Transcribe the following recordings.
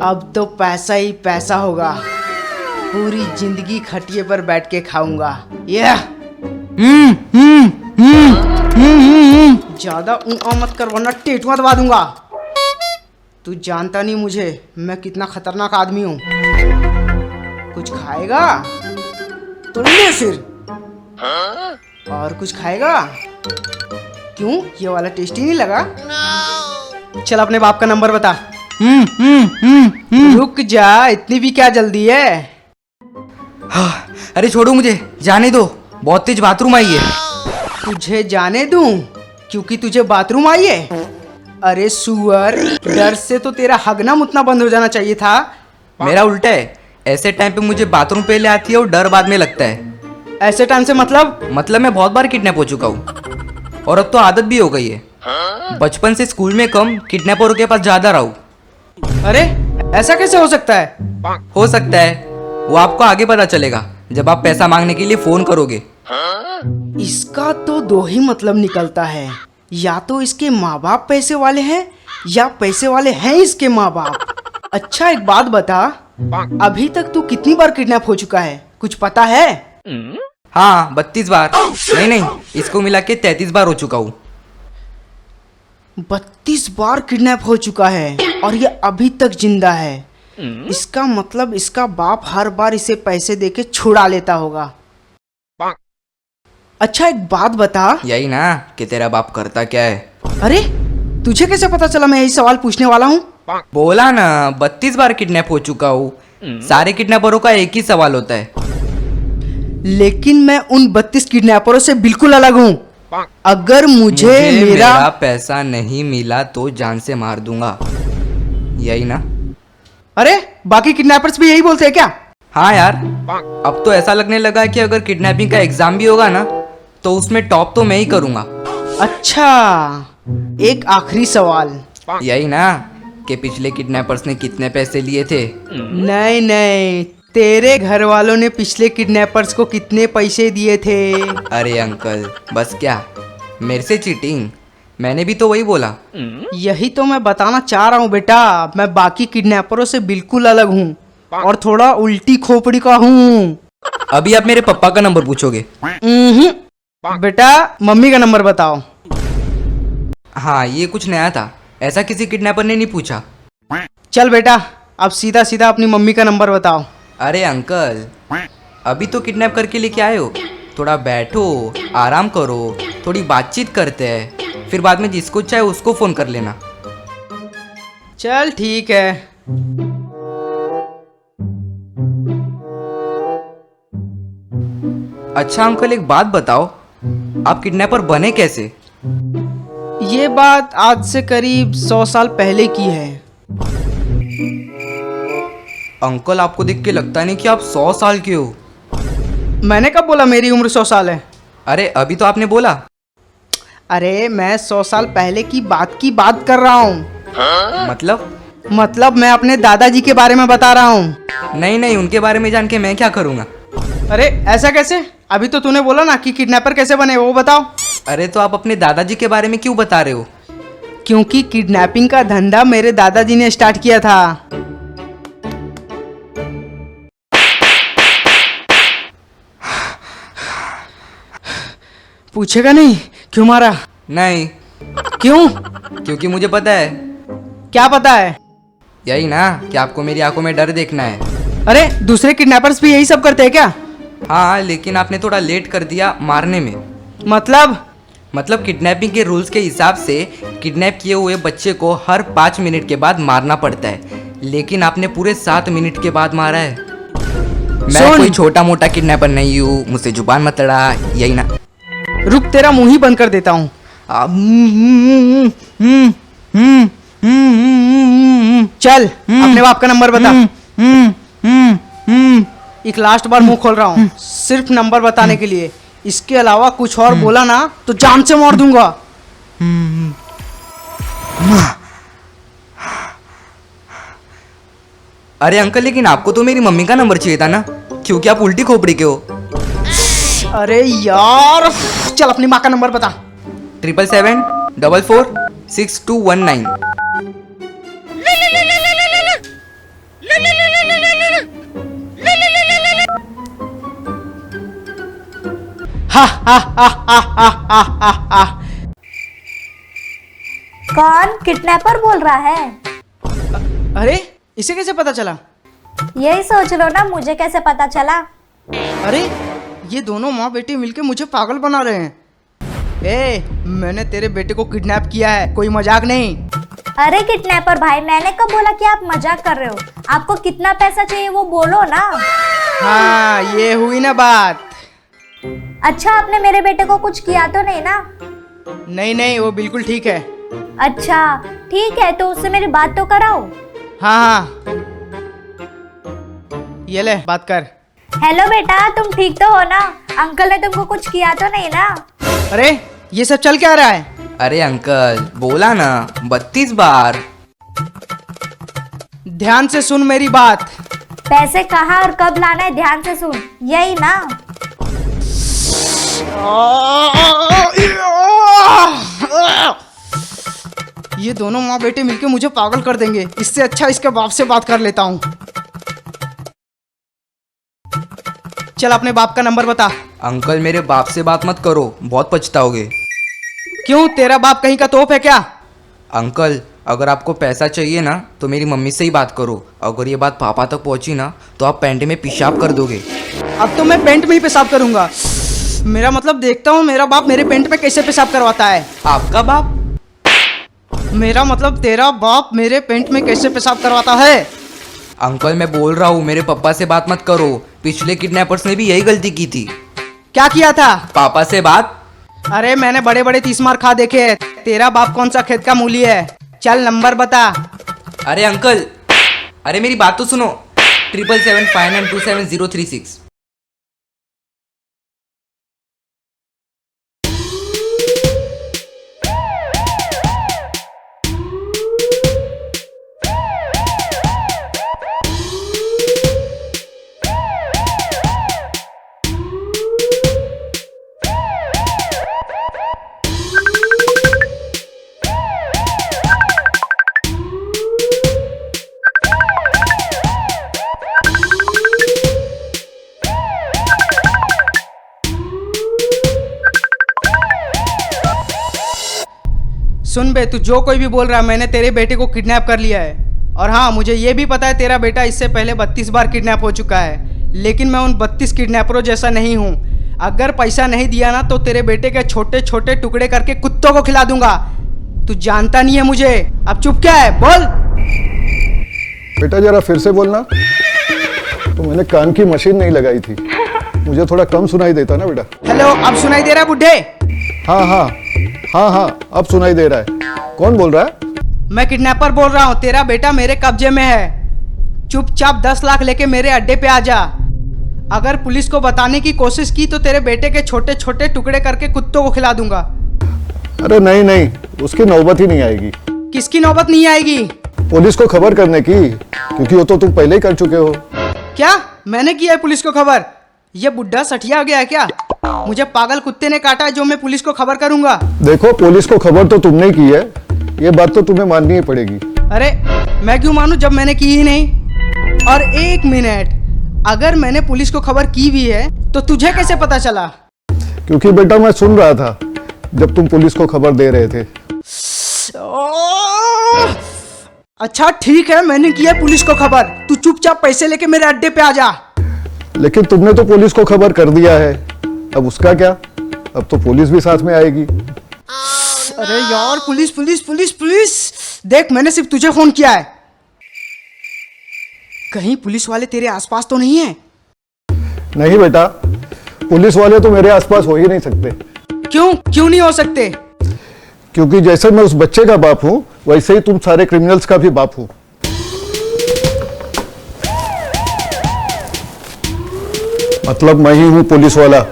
अब तो पैसा ही पैसा होगा। पूरी जिंदगी खटिए पर बैठ के खाऊंगा। ज्यादा ऊँ मत कर वरना टेटुआ दबा दूंगा। तू जानता नहीं मुझे, मैं कितना खतरनाक आदमी हूँ। कुछ खाएगा तो ले फिर। और कुछ खाएगा? क्यों, ये वाला टेस्टी नहीं लगा? चल अपने बाप का नंबर बता। रुक जा, इतनी भी क्या जल्दी है? अरे छोड़ो मुझे, जाने दो, बहुत तेज बाथरूम आई है। तुझे जाने दूं क्योंकि तुझे बाथरूम आई है? अरे सुअर, डर से तो तेरा हगना मुतना बंद हो जाना चाहिए था। मेरा उल्टा है, ऐसे टाइम पे मुझे बाथरूम पहले आती है और डर बाद में लगता है। ऐसे टाइम से मतलब मैं बहुत बार किडनैप हो चुका हूँ और अब तो आदत भी हो गई है। बचपन से स्कूल में कम, किडनैपरों के पास ज्यादा रहा हूँ। अरे ऐसा कैसे हो सकता है? हो सकता है, वो आपको आगे पता चलेगा जब आप पैसा मांगने के लिए फोन करोगे। इसका तो दो ही मतलब निकलता है, या तो इसके माँ बाप पैसे वाले हैं या पैसे वाले हैं इसके माँ बाप। अच्छा एक बात बता, अभी तक तू कितनी बार किडनैप हो चुका है, कुछ पता है? हाँ 32 बार। नहीं, इसको मिला के 33 बार हो चुका हूँ। 32 बार किडनैप हो चुका है और ये अभी तक जिंदा है। इसका मतलब इसका बाप हर बार इसे पैसे देके छुड़ा लेता होगा। अच्छा एक बात बता। यही ना कि तेरा बाप करता क्या है? अरे तुझे कैसे पता चला मैं यही सवाल पूछने वाला हूँ? बोला ना, 32 बार किडनैप हो चुका हूँ। सारे किडनैपरों का एक ही सवाल होता है। लेकिन मैं उन 32 किडनैपरों से बिल्कुल अलग हूँ। अगर मुझे मेरा पैसा नहीं मिला तो जान से मार दूंगा, यही ना? अरे बाकी किडनैपर्स भी यही बोलते हैं क्या? हाँ यार, अब तो ऐसा लगने लगा कि अगर किडनैपिंग का एग्जाम भी होगा ना तो उसमें टॉप तो मैं ही करूंगा। अच्छा एक आखिरी सवाल। यही ना कि पिछले किडनैपर्स ने कितने पैसे लिए थे? नहीं, तेरे घर वालों ने पिछले किडनैपर्स को कितने पैसे दिए थे? अरे अंकल बस क्या, मेरे से चीटिंग? मैंने भी तो वही बोला। यही तो मैं बताना चाह रहा हूँ बेटा, मैं बाकी किडनैपरों से बिल्कुल अलग हूँ और थोड़ा उल्टी खोपड़ी का हूँ। अभी आप मेरे पापा का नंबर पूछोगे? बेटा मम्मी का नंबर बताओ। हाँ ये कुछ नया था, ऐसा किसी किडनैपर ने नहीं पूछा। चल बेटा अब सीधा सीधा अपनी मम्मी का नंबर बताओ। अरे अंकल, अभी तो किडनैप करके लेके आए हो, थोड़ा बैठो, आराम करो, थोड़ी बातचीत करते हैं, फिर बाद में जिसको चाहे उसको फोन कर लेना। चल ठीक है। अच्छा अंकल एक बात बताओ, आप किडनैपर बने कैसे? ये बात आज से करीब 100 साल पहले की है। अंकल आपको देख के लगता नहीं कि आप 100 साल के हो। मैंने कब बोला मेरी उम्र 100 साल है? अरे अभी तो आपने बोला। अरे मैं 100 साल पहले की बात कर रहा हूँ। मतलब मैं अपने दादाजी के बारे में बता रहा हूँ। नहीं, उनके बारे में जान के मैं क्या करूँगा? अरे ऐसा कैसे? अभी तो तूने बोला ना कि किडनैपर कैसे बने, वो बताओ। अरे तो आप अपने दादाजी के बारे में क्यों बता रहे हो? क्योंकि किडनैपिंग का धंधा मेरे दादाजी ने स्टार्ट किया था। पूछेगा नहीं क्यों मारा? नहीं। क्यों? क्योंकि मुझे पता है। क्या पता है? यही ना कि आपको मेरी आंखों में डर देखना है। अरे दूसरे किडनैपर्स भी यही सब करते हैं क्या? हाँ लेकिन आपने थोड़ा लेट कर दिया मारने में। मतलब किडनैपिंग के रूल्स के हिसाब से किडनैप किए हुए बच्चे को हर 5 मिनट के बाद मारना पड़ता है, लेकिन आपने पूरे 7 मिनट के बाद मारा है। मैं कोई छोटा मोटा किडनैपर नहीं हूँ, मुझसे जुबान मत लड़ा, यही ना? रुक तेरा मुंह ही बंद कर देता हूँ। चल अपने बाप का नंबर बता। एक लास्ट बार मुंह खोल रहा हूँ सिर्फ नंबर बताने के लिए, इसके अलावा कुछ और बोला ना तो जान से मार दूंगा। अरे अंकल, लेकिन आपको तो मेरी मम्मी का नंबर चाहिए था ना, क्योंकि आप उल्टी खोपड़ी के हो। अरे यार चल अपनी माँ का नंबर बता। 777446219। हा हा हा हा हा हा हा हा। कौन किडनैपर बोल रहा है? अरे इसे कैसे पता चला? यही सोच लो ना, मुझे कैसे पता चला? अरे ये दोनों माँ बेटी मिलके मुझे पागल बना रहे हैं। मैंने तेरे बेटे को किडनैप किया है, कोई मजाक नहीं। अरे किडनैपर भाई, मैंने कब बोला कि आप मजाक कर रहे हो? आपको कितना पैसा चाहिए वो बोलो ना। हाँ ये हुई ना बात। अच्छा, आपने मेरे बेटे को कुछ किया तो नहीं ना? नहीं नहीं, वो बिल्कुल ठीक है। अच्छा ठीक है, तो उससे मेरी बात तो कराओ। हाँ हाँ, ये ले बात कर। हेलो बेटा, तुम ठीक तो हो ना? अंकल ने तुमको कुछ किया तो नहीं ना? अरे ये सब चल क्या रहा है? अरे अंकल, बोला ना 32 बार। ध्यान से सुन मेरी बात। पैसे कहाँ और कब लाना है, ध्यान से सुन, यही ना? ये दोनों माँ बेटे मिलके मुझे पागल कर देंगे, इससे अच्छा इसके बाप से बात कर लेता हूँ। चल अपने बाप का नंबर बता। अंकल, मेरे बाप से बात मत करो, बहुत पछताओगे। क्यों, तेरा बाप कहीं का तोप है क्या? अंकल, अगर आपको पैसा चाहिए ना तो मेरी मम्मी से ही बात करो। अगर ये बात पापा तक पहुंची ना तो आप पैंट में पेशाब कर दोगे। अब तो मैं पेंट में ही पेशाब करूंगा। मेरा मतलब देखता हूँ मेरा बाप मेरे पेंट में कैसे पेशाब करवाता है। आपका बाप? मेरा मतलब तेरा बाप मेरे पेंट में कैसे पेशाब करवाता है। अंकल, मैं बोल रहा हूँ मेरे पापा से बात मत करो, पिछले किडनैपर्स ने भी यही गलती की थी। क्या किया था? पापा से बात। अरे मैंने बड़े बड़े 30 मार खा देखे हैं। तेरा बाप कौन सा खेत का मूली है? चल नंबर बता। अरे अंकल, अरे मेरी बात तो सुनो। 77759270336। सुन बे, तू जो कोई भी बोल रहा है, मैंने तेरे बेटे को किडनैप कर लिया है। और हाँ, मुझे ये भी पता है तेरा बेटा इससे पहले 32 बार किडनैप हो चुका है। लेकिन मैं उन 32 किडनैपरों जैसा नहीं हूँ। अगर पैसा नहीं दिया ना तो तेरे बेटे के छोटे छोटे टुकड़े करके कुत्तों को खिला दूंगा। तू जानता नहीं है मुझे। अब चुप क्या है, बोल। बेटा जरा फिर से बोलना। तो मैंने कान की मशीन नहीं लगाई थी, मुझे थोड़ा कम सुनाई देता ना बेटा। हेलो, अब सुनाई दे रहा है बुड्ढे? हाँ हाँ हाँ हाँ, अब सुनाई दे रहा है। कौन बोल रहा है? मैं किडनैपर बोल रहा हूँ। तेरा बेटा मेरे कब्जे में है। चुपचाप 10 लाख लेके मेरे अड्डे पे आ जा। अगर पुलिस को बताने की कोशिश की तो तेरे बेटे के छोटे छोटे टुकड़े करके कुत्तों को खिला दूंगा। अरे नहीं नहीं, उसकी नौबत ही नहीं आएगी। किसकी नौबत नहीं आएगी? पुलिस को खबर करने की, क्योंकि वो तो तुम पहले ही कर चुके हो। क्या मैंने किया है पुलिस को खबर? ये बुड्ढा सठिया गया है क्या? मुझे पागल कुत्ते ने काटा है जो मैं पुलिस को खबर करूंगा। देखो, पुलिस को खबर तो तुमने की है, ये बात तो तुम्हें माननी ही पड़ेगी। अरे मैं क्यों मानूं जब मैंने की ही नहीं? और एक मिनट, अगर मैंने पुलिस को खबर की भी है तो तुझे कैसे पता चला? क्योंकि बेटा मैं सुन रहा था जब तुम पुलिस को खबर दे रहे थे। अच्छा ठीक है, मैंने किया पुलिस को खबर। तू चुपचाप पैसे लेके मेरे अड्डे पे आ जा। लेकिन तुमने तो पुलिस को खबर कर दिया है, अब उसका क्या? अब तो पुलिस भी साथ में आएगी। अरे यार, पुलिस पुलिस पुलिस पुलिस! देख, मैंने सिर्फ तुझे फोन किया है। कहीं पुलिस वाले तेरे आसपास तो नहीं है? नहीं बेटा, पुलिस वाले तो मेरे आसपास हो ही नहीं सकते। क्यों नहीं हो सकते? क्योंकि जैसे मैं उस बच्चे का बाप हूँ, वैसे ही तुम सारे क्रिमिनल्स का भी बाप हूँ। मतलब मैं ही हूँ पुलिस वाला,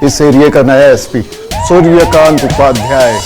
इस एरिया का नया एसपी सूर्यकांत उपाध्याय।